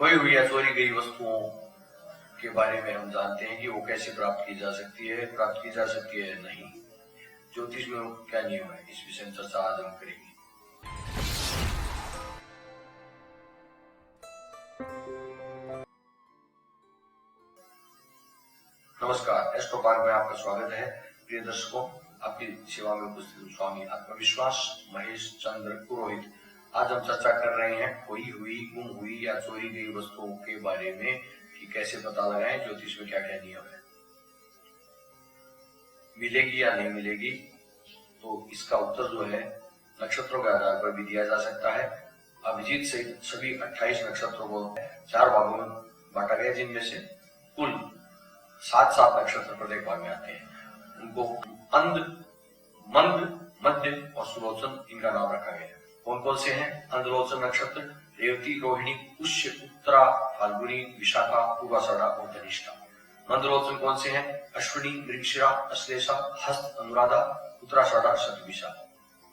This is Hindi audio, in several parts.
खोई हुई या चोरी गई वस्तुओं के बारे में हम जानते हैं कि वो कैसे प्राप्त की जा सकती है, या नहीं। ज्योतिष में क्या नियम है, इस विषय में चर्चा आज हम करेंगे। नमस्कार, एस्ट्रोपार्क में आपका स्वागत है। प्रिय दर्शकों, आपकी सेवा में उपस्थित स्वामी आत्मविश्वास महेश चंद्र पुरोहित। आज हम चर्चा कर रहे हैं खोई हुई, गुम हुई या चोरी गई वस्तुओं के बारे में कि कैसे पता लगाएं, ज्योतिष में क्या क्या नियम है। मिलेगी या नहीं मिलेगी, तो इसका उत्तर जो है नक्षत्रों के आधार पर भी दिया जा सकता है। अभिजीत सहित सभी 28 नक्षत्रों को 4 भागों में बांटा गया, जिनमें से कुल 7 नक्षत्र प्रत्येक भाग में आते हैं। उनको अंध, मंद, मध्य और सुलोचन इनका नाम रखा गया है। कौन कौन से हैं? अंधलोचन नक्षत्र रेवती, रोहिणी, पुष्य, उत्तरा, फाल्गुनी, विशाखा, पूर्वाषाढ़ा और धनिष्ठा। मंदलोचन कौन से हैं? अश्विनी, मृगशिरा, अश्लेषा, हस्त, अनुराधा, उत्तराषाढ़ा, शतभिषा।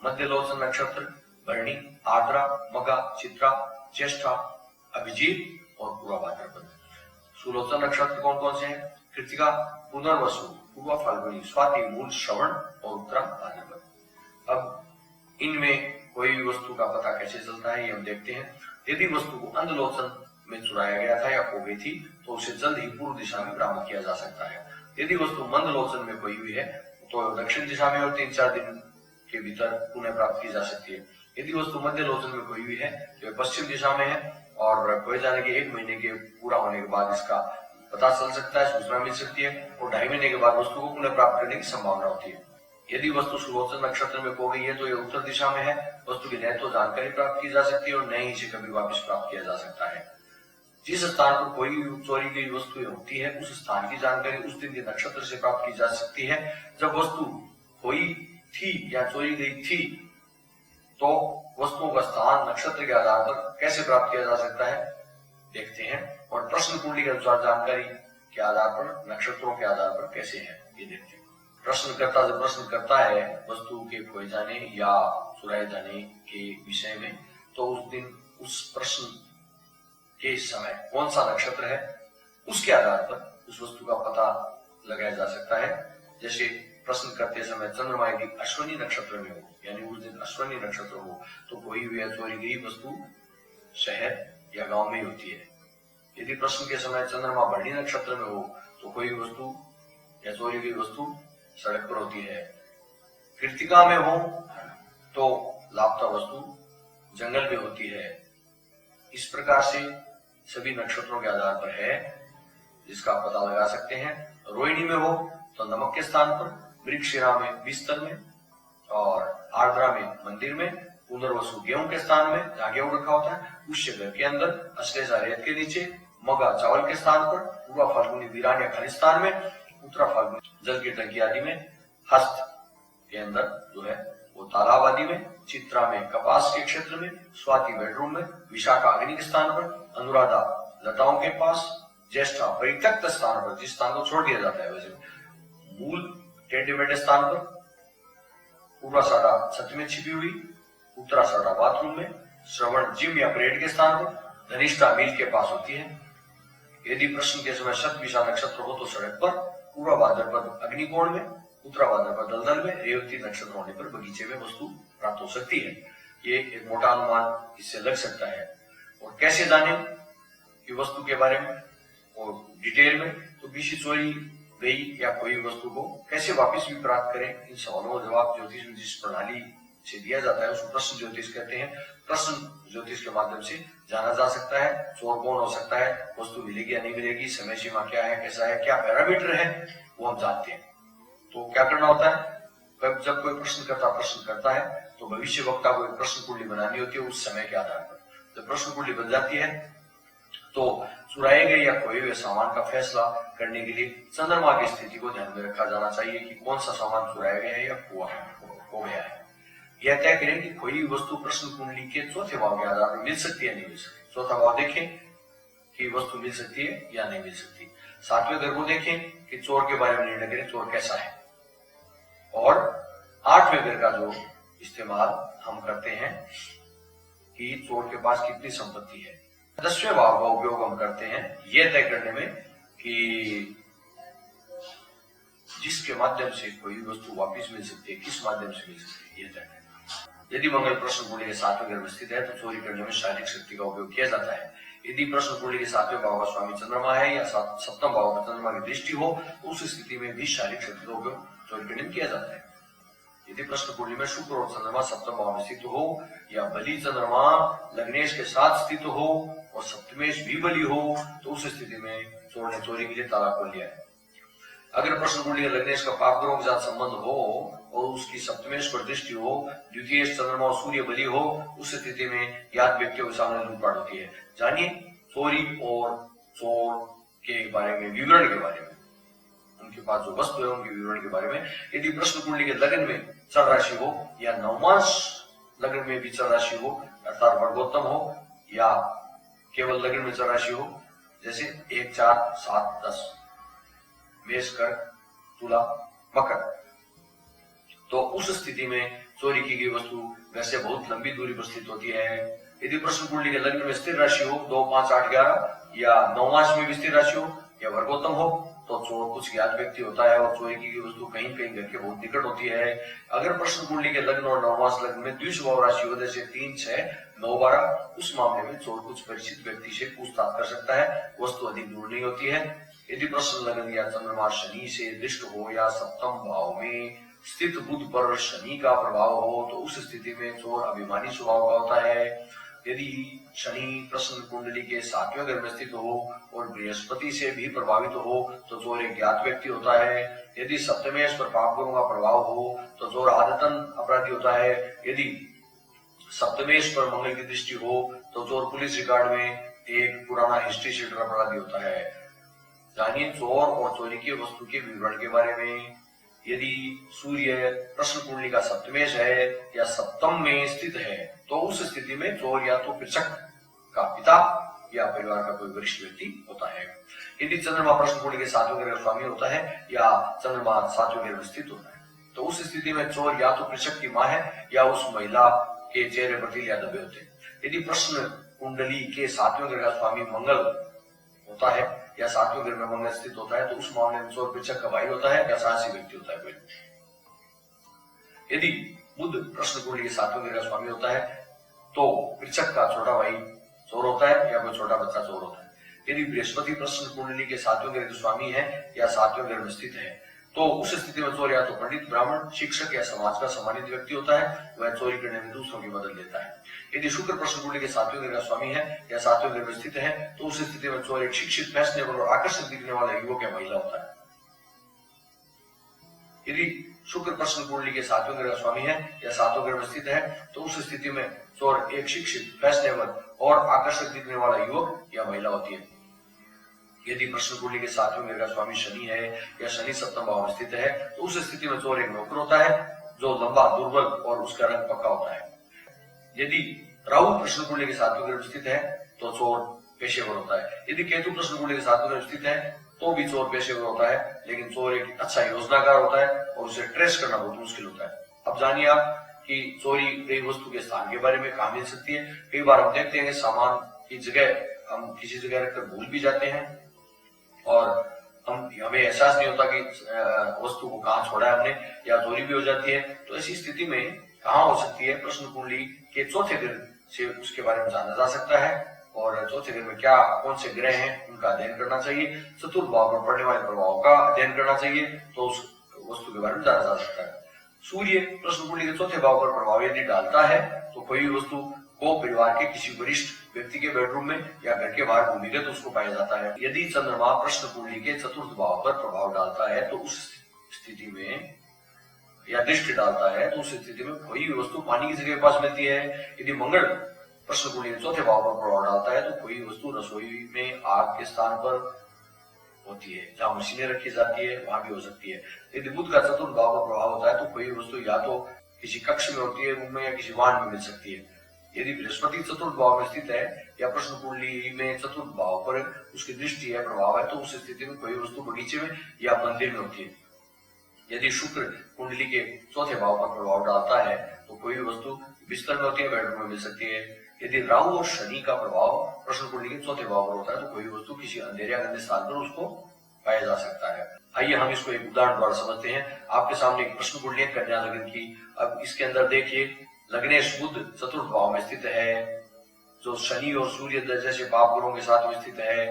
मध्यलोचन नक्षत्र भरणी, आर्द्रा, मघा, चित्रा, ज्येष्ठा, अभिजीत और पूर्वा भाद्रपद। सुलोचन नक्षत्र कौन कौन से हैं? कृतिका, पुनर्वसु, पूर्वा फाल्गुनी, स्वाति, मूल, श्रवण और उत्तरा भाद्रपद। अब इनमें कोई भी वस्तु का पता कैसे चलता है, ये हम देखते हैं। यदि वस्तु को अंधलोचन में चुराया गया था या खो गई थी, तो उसे जल्द ही पूर्व दिशा में बरामद किया जा सकता है। यदि वस्तु मंदलोचन में खोई हुई है, तो दक्षिण दिशा में और 3-4 दिन के भीतर पुनः प्राप्त की जा सकती है। यदि वस्तु मध्य लोचन में खोई हुई है, तो पश्चिम दिशा में है और खोए जाने के 1 महीने के पूरा होने के बाद इसका पता चल सकता है, सूचना मिल सकती है और 2.5 महीने के बाद वस्तु को पुनः प्राप्त करने की संभावना होती है। यदि वस्तु सुलोचन नक्षत्र में खो गई है, तो ये उत्तर दिशा में है। वस्तु की न तो जानकारी प्राप्त की जा सकती है और न ही इसे कभी वापस प्राप्त किया जा सकता है। जिस स्थान पर कोई चोरी गई वस्तु होती है, उस स्थान की जानकारी उस दिन के नक्षत्र से प्राप्त की जा सकती है। जब वस्तु खोई थी या चोरी गई थी, तो वस्तुओं का स्थान नक्षत्र के आधार पर कैसे प्राप्त किया जा सकता है, देखते हैं। और प्रश्न कुंडली के अनुसार जानकारी के आधार पर, नक्षत्रों के आधार पर कैसे है, ये देखते हैं। प्रश्नकर्ता जब प्रश्न करता है वस्तु के खोए जाने या चुराए जाने के विषय में, तो उस दिन उस प्रश्न के समय कौन सा नक्षत्र है, उसके आधार पर उस वस्तु का पता लगाया जा सकता है। जैसे प्रश्न करते समय चंद्रमा यदि अश्विनी नक्षत्र में हो, यानी उस दिन अश्विनी नक्षत्र हो, तो खोई हुई या चोरी गई वस्तु शहर या गांव में होती है। यदि प्रश्न के समय चंद्रमा भरणी नक्षत्र में हो, तो कोई वस्तु या चोरी गई वस्तु सड़क पर होती है। कृतिका में हो तो लापता वस्तु जंगल में होती है। इस प्रकार से सभी नक्षत्रों के आधार पर है जिसका पता लगा सकते हैं। रोहिणी में हो तो नमक के स्थान पर, मृगशिरा में बिस्तर में और आर्द्रा में मंदिर में, पुनर्वसु गेहूं के स्थान में जहां गेहूं रखा होता है, पुष्य घर के अंदर, अश्लेषा रेत के नीचे, मघा चावल के स्थान पर, पूर्वा फाल्गुनी वीरान या खनिज स्थान में, उत्तरा फाल्गुनी जल की टंकी आदि में, हस्त के अंदर जो है वो तालाब आदि में, चित्रा में कपास के क्षेत्र में, स्वाति बेडरूम में, विशाखा अग्नि के स्थान पर, अनुराधा लताओं के पास, ज्येष्ठा परित्यक्त स्थान पर, जिस स्थान को छोड़ दिया जाता है वैसे, मूल टेढ़े मेढ़े स्थान पर, पूर्वाषाढ़ा छत में छिपी हुई, उत्तराषाढ़ा बाथरूम में, श्रवण जिम या परेड के स्थान पर, धनिष्ठा मील के पास होती है। यदि प्रश्न के समय शतभिषा नक्षत्र हो तो सड़क पर, पूर्वा भाद्रपद अग्निकोण में, उत्तरा भाद्रपद दलदल में, रेवती नक्षत्र होने पर बगीचे में वस्तु प्राप्त हो सकती है। ये एक मोटा अनुमान इससे लग सकता है। और कैसे जाने कि वस्तु के बारे में और डिटेल में, तो किसी चोरी गई या कोई वस्तु को कैसे वापस भी प्राप्त करें, इन सवालों का जवाब ज्योतिष में जिस प्रणाली से दिया जाता है उसको प्रश्न ज्योतिष कहते हैं। प्रश्न ज्योतिष के माध्यम से जाना जा सकता है चोर कौन हो सकता है, वस्तु मिलेगी या नहीं मिलेगी, समय सीमा क्या है, कैसा है, क्या पैरामीटर है, वो हम जानते हैं। तो क्या करना होता है, जब कोई प्रश्न करता है तो भविष्य वक्ता को एक प्रश्न कुंडली बनानी होती है उस समय के आधार पर। जब प्रश्न कुंडली बन जाती है तो चुराए गए या खोए हुए सामान का फैसला करने के लिए चंद्रमा की स्थिति को ध्यान में रखा जाना चाहिए कि कौन सा सामान चुराया गया है या खो गया है। यह तय करें कि खोई वस्तु प्रश्न कुंडली के चौथे भाव के आधार पर मिल सकती है, नहीं मिल सकती। चौथा भाव देखें कि वस्तु मिल सकती है या नहीं मिल सकती। 7वें घर को देखें कि चोर के बारे में निर्णय करें, चोर कैसा है। और 8वें घर का जो इस्तेमाल हम करते हैं कि चोर के पास कितनी संपत्ति है। 10वें भाव का उपयोग हम करते हैं यह तय करने में कि जिसके माध्यम से कोई वस्तु वापस मिल सकती है, किस माध्यम से मिल सकती है, यह तय करना। यदि मंगल प्रश्न कुंडली के 7वें घर में स्थित है तो चोरी करने में शारीरिक शक्ति का उपयोग किया जाता है। यदि प्रश्न कुंडली के 7वें भाव का स्वामी चंद्रमा है या 7वें भाव में चंद्रमा की दृष्टि हो तो उस स्थिति में भी शारीरिक शक्ति का उपयोग चोरी करने में किया जाता है। यदि प्रश्न कुंडली में शुक्र और चंद्रमा 7वें भाव में स्थित हो या बलि चंद्रमा लग्नेश के साथ स्थित हो और सप्तमेश भी बलि हो तो उस स्थिति में चोर ने चोरी के लिए ताला खोल लिया है। अगर प्रश्न कुंडली लग्नेश का पाप ग्रहों के साथ संबंध हो और उसकी सप्तमेश पर दृष्टि हो, द्वितीय चंद्रमा और सूर्य बलि हो, उस स्थिति में याद व्यक्तियों के सामने लूटपाट होती है। जानिए चोरी और चोर के बारे में, विवरण के बारे में, उनके पास जो वस्तु है उनके विवरण के बारे में। यदि प्रश्न कुंडली के लग्न में चर राशि हो या नवमांश लग्न में भी चर राशि हो अर्थात वर्गोत्तम हो या केवल लग्न में चर राशि हो, जैसे 1, 4, 7, 10, मेष, कर, तुला, मकर, तो उस स्थिति में चोरी की गई वस्तु वैसे बहुत लंबी दूरी पर स्थित होती है। यदि प्रश्न कुंडली के लग्न में स्थिर राशि हो 2, 5, 8, 11 या नवमांश में भी स्थिर राशि हो या वर्गोत्तम हो तो चोर कुछ ज्ञात व्यक्ति होता है और चोरी की गई वस्तु कहीं कहीं घर के बहुत निकट होती है। अगर प्रश्न कुंडली के लग्न और नवमांश लग्न में द्विस्वभाव राशि हो जैसे 3, 6, 9, 12, उस मामले में चोर कुछ परिचित व्यक्ति से पूछताछ कर सकता है, वस्तु अधिक दूर नहीं होती है। यदि प्रश्न लग्न या चंद्रमा शनि से दृष्ट हो या 7वें भाव में स्थित बुध पर शनि का प्रभाव हो तो उस स्थिति में चोर अभिमानी स्वभाव का होता है। यदि शनि प्रश्न कुंडली के 7वें घर में स्थित हो और बृहस्पति से भी प्रभावित हो तो चोर एक ज्ञात व्यक्ति होता है। यदि सप्तमेश पर पाप ग्रहों का प्रभाव हो तो चोर आदतन अपराधी होता है। यदि सप्तमेश पर मंगल की दृष्टि हो तो चोर पुलिस रिकॉर्ड में एक पुराना हिस्ट्री शीटर अपराधी होता है। जानिए चोर और चोरी की वस्तु के विवरण के बारे में। यदि सूर्य प्रश्न कुंडली का सप्तमेश है या सप्तम में स्थित है तो उस स्थिति में चोर या तो पृच्छक का पिता या परिवार का कोई वरिष्ठ व्यक्ति होता है। यदि चंद्रमा प्रश्न कुंडली के 7वें घर का स्वामी होता है या चंद्रमा 7वें घर में स्थित होता है तो उस स्थिति में चोर या तो पृच्छक की मां है या उस महिला के चेहरे पर तिल या धब्बे होते हैं। यदि प्रश्न कुंडली के 7वें घर का स्वामी मंगल होता है या 7वें घर में मंगल स्थित होता है तो उस मामले में चोर पृच्छक का भाई होता है या साहसी व्यक्ति होता है कोई। यदि बुध प्रश्न कुंडली के 7वें घर का स्वामी होता है तो पृच्छक का छोटा भाई चोर होता है या कोई छोटा बच्चा चोर होता है। यदि बृहस्पति प्रश्न कुंडली के 7वें घर के स्वामी है या 7वें घर में स्थित है तो उस स्थिति में चोर या तो पंडित, ब्राह्मण, शिक्षक या समाज का सम्मानित व्यक्ति होता है, वह चोरी करने में दूसरों की मदद लेता है। यदि शुक्र प्रश्न कुंडली के 7वें घर का स्वामी है या 7वें घर में स्थित है तो उस स्थिति में चोर एक शिक्षित, फैशनेबल और आकर्षक दिखने वाला युवक या महिला होता है। यदि शुक्र प्रश्न कुंडली के 7वें घर का स्वामी है या 7वें घर में स्थित है तो उस स्थिति में चोर एक शिक्षित, फैशनेबल और आकर्षक दिखने वाला युवक या महिला होती है। यदि प्रश्न कुंडली के 7वें घर का स्वामी शनि है या शनि 7वें भाव में स्थित है तो उस स्थिति में चोर एक नौकर होता है जो लंबा, दुर्बल और उसका रंग पक्का होता है। यदि राहु प्रश्न कुंडली के 7वें घर में स्थित है तो चोर पेशेवर होता है। यदि केतु प्रश्न कुंडली के 7वें घर में स्थित है तो भी चोर पेशेवर होता है, लेकिन चोर एक अच्छा योजनाकार होता है और उसे ट्रेस करना बहुत मुश्किल होता है। अब जानिए आप कि चोरी गई वस्तु के स्थान के बारे में कहां मिल सकती है। कई बार हम देखते हैं कि सामान की जगह हम किसी जगह रखकर भूल भी जाते हैं और हमें एहसास नहीं होता कि वस्तु को कहाँ छोड़ा है हमने, या चोरी भी हो जाती है। तो ऐसी स्थिति में कहाँ हो सकती है, प्रश्न कुंडली के 4थे घर से उसके बारे में जाना जा सकता है और 4थे घर में क्या कौन से ग्रह हैं उनका अध्ययन करना चाहिए। चतुर्थ भाव पर पड़ने वाले प्रभाव का अध्ययन करना चाहिए तो उस वस्तु के बारे में जाना जा सकता है। सूर्य प्रश्न कुंडली के 4थे भाव पर प्रभाव यदि डालता है तो कोई वस्तु को परिवार के किसी वरिष्ठ व्यक्ति के बेडरूम में या घर के बाहर भूमिगत उसको पाया जाता है। यदि चंद्रमा प्रश्न कुंडली के 4th भाव पर प्रभाव डालता है तो उस स्थिति में या दृष्टि डालता है तो उस स्थिति में कोई वस्तु पानी की जगह पास मिलती है। यदि मंगल प्रश्न कुंडली के 4थे भाव पर प्रभाव डालता है तो कोई वस्तु रसोई में आग के स्थान पर होती है, जहां मशीनें रखी जाती है वहां भी हो सकती है। यदि बुध का 4th भाव पर प्रभाव होता है तो कोई वस्तु या तो किसी कक्ष में होती है, रूम में, या किसी वाहन में मिल सकती है। यदि बृहस्पति 4th भाव में स्थित है या प्रश्न कुंडली में 4th भाव पर उसकी दृष्टि है, प्रभाव है, तो उस स्थिति में कोई वस्तु बगीचे में या मंदिर में होती है। यदि शुक्र कुंडली के 4थे भाव पर प्रभाव डालता है तो कोई वस्तु बिस्तर में होती है, बेडरूम में मिल सकती है। यदि राहु और शनि का प्रभाव प्रश्न कुंडली के चौथे भाव पर होता है तो कोई वस्तु किसी अंधेरे या गंदे स्थान पर उसको पाया जा सकता है। आइए हम इसको एक उदाहरण द्वारा समझते हैं। आपके सामने एक प्रश्न कुंडली है कन्या लग्न की। अब इसके अंदर देखिए, लग्नेश बुध चतुर्थ भाव में स्थित है, जो शनि और सूर्य जैसे पाप ग्रहों के साथ में स्थित है,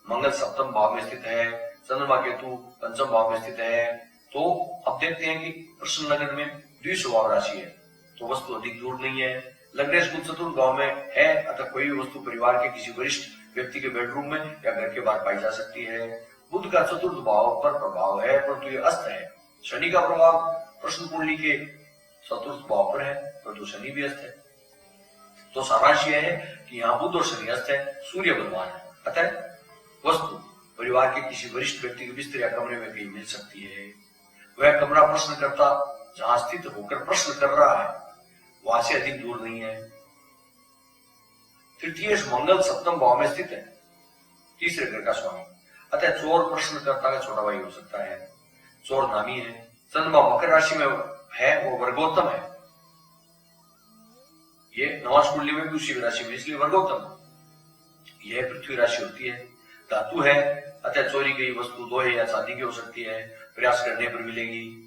मंगल सप्तम भाव में स्थित है, चंद्रमा केतु पंचम भाव में स्थित है। तो अब देखते हैं कि प्रश्न लग्न में द्विस्वभाव राशि है तो वस्तु अधिक दूर नहीं है। लग्नेश बुध चतुर्थ भाव में है अतः कोई भी वस्तु परिवार के किसी वरिष्ठ व्यक्ति के बेडरूम में या घर के बाहर पाई जा सकती है। बुध का चतुर्थ भाव पर प्रभाव है परंतु ये अस्त है। शनि का प्रभाव प्रश्न कुंडली के चतुर्थ भाव पर है परंतु शनि भी अस्त है। तो सारांश यह है कि यहाँ बुध और शनि अस्त है, सूर्य बलवान है, अतः वस्तु परिवार के किसी वरिष्ठ व्यक्ति के बिस्तर या कमरे में कहीं मिल सकती है। वह कमरा प्रश्नकर्ता जहां स्थित होकर प्रश्न कर रहा है वहां से अधिक दूर नहीं है। तृतीय मंगल सप्तम भाव में स्थित है, तीसरे घर का स्वामी, अतः चोर प्रश्नकर्ता का छोटा भाई हो सकता है। चोर नामी है, चंद्रमा मकर राशि में है, वो वर्गोत्तम है। ये नवांश कुंडली में भी उसी राशि में, इसलिए वर्गोत्तम। यह पृथ्वी राशि होती है, धातु है, अतः चोरी गई वस्तु लोहे या चांदी की हो सकती है, प्रयास करने पर मिलेगी।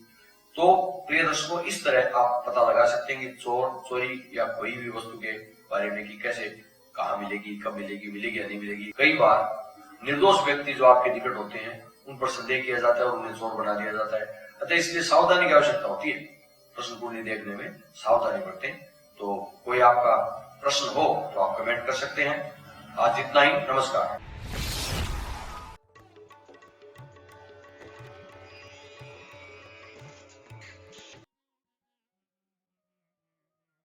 तो प्रिय दर्शकों, इस तरह आप पता लगा सकते हैं कि चोर, चोरी या कोई भी वस्तु के बारे में कि कैसे, कहाँ मिलेगी, कब मिलेगी, मिलेगी या नहीं मिलेगी। कई बार निर्दोष व्यक्ति जो आपके निकट होते हैं उन पर संदेह किया जाता है और उन्हें चोर बना दिया जाता है, अतः इसलिए सावधानी की आवश्यकता होती है। प्रश्न कुंडली देखने में सावधानी बरतें। तो कोई आपका प्रश्न हो तो आप कमेंट कर सकते हैं। आज इतना ही, नमस्कार।